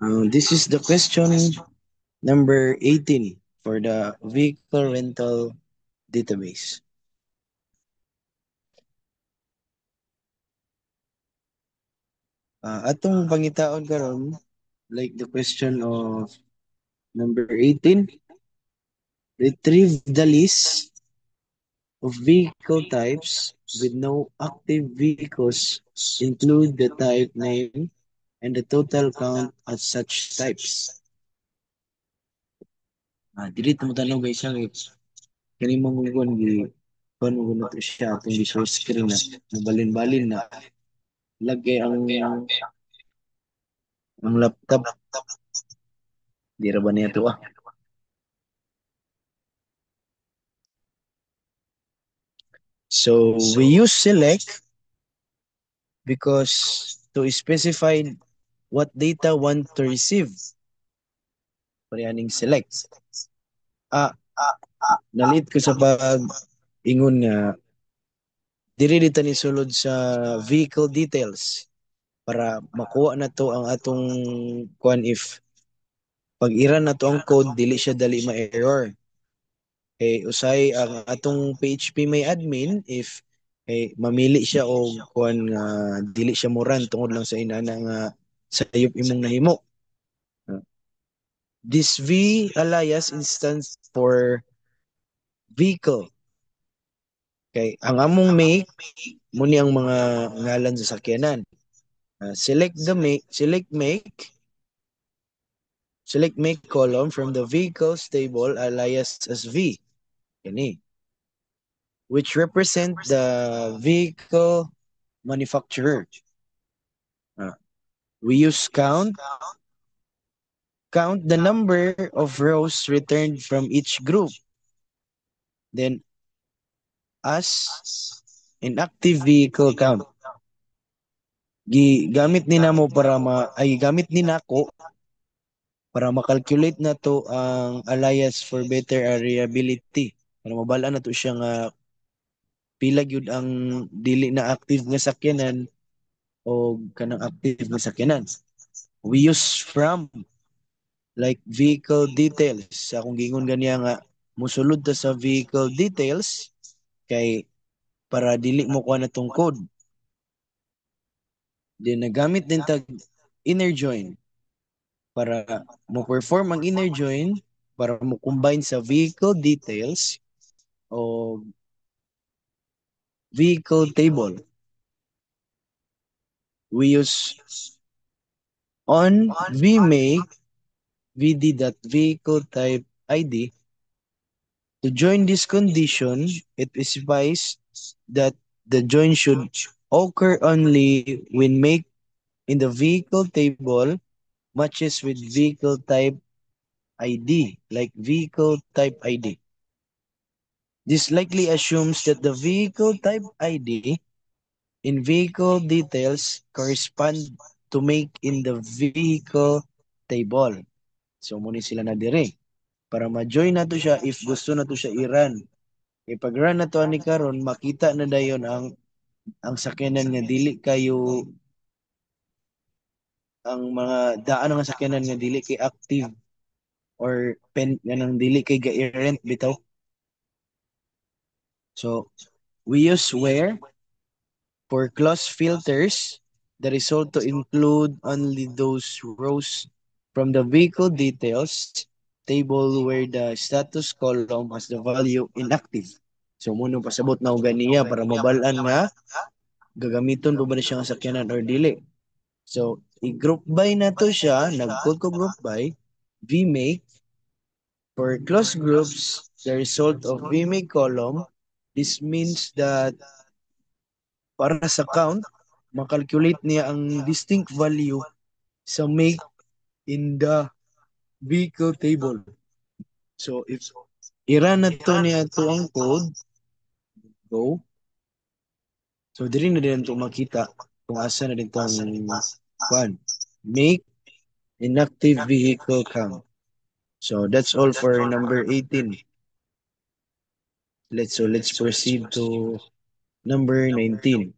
This is the question number 18 for the vehicle rental database. Atong pangitaon karon, like the question of number 18, retrieve the list of vehicle types with no active vehicles, include the type name and the total count at such types. Dili mo tanong guys, kani mong lugon gi kuan mo na to siya atong visual screen na mabalin-balin na lagay ang laptop di ra ba niya to So we use select because to specify what data want to receive. Parianing select. Nalit ko sa pag ingon nga diri dita ni sulod sa vehicle details para makuha na to ang atong kuan if pag ira na to ang code dili siya dali ma-error. Usay ang atong PHP may admin if mamili siya og kuan nga dili siya mo run tungod lang sa inana nga sayop imong nahimo. This V alias instance for vehicle. Okay, ang among make muni ang mga ngalan sa sakyanan. Select make column from the vehicles table alias as V. Kani. Which represent the vehicle manufacturer. We use count the number of rows returned from each group. Then as inactive vehicle count. Gamit ni namo para gamit ni nako para makalculate na to ang alias for better reliability. Para mabala na to siya nga pila gyud ang dili na active nga sakyanan o kanang active nga sakyanan. We use from like vehicle details. Sa akong gingon ganiya nga musulod ta sa vehicle details kay para dili mo kuha na tong code. Then nagamit din tag inner join para mo perform ang inner join para mo combine sa vehicle details o vehicle table. We use on vmake vd.vehicle type id. To join this condition, it specifies that the join should occur only when make in the vehicle table matches with vehicle type ID, like vehicle type ID. This likely assumes that the vehicle type ID in vehicle details correspond to make in the vehicle table. So, muna sila na dire. Para ma-join na to siya if gusto na to siya i-run. Pag-run na to ani karon makita na dayon ang sakyanan nga dili kayo ang mga daan nga sakyanan nga dili kay active or pen nang dili kay ga-rent bitaw. So, we use where for clause filters, the result to include only those rows from the vehicle details table where the status column has the value inactive. So, muna pasabot na ganiya para mabalaan nga gagamiton ba siya nga sakyanan or dili. So, i-group by na to siya, nag-code ko group by, vmake. For closed groups, the result of vmake column, this means that para sa count, makalculate niya ang distinct value sa make in the vehicle table. So, if i-run na to niya to ang code, go. So, diri na din ito makita kung asa na din itong make inactive vehicle count. So, that's all for number 18. Let's proceed to number 19.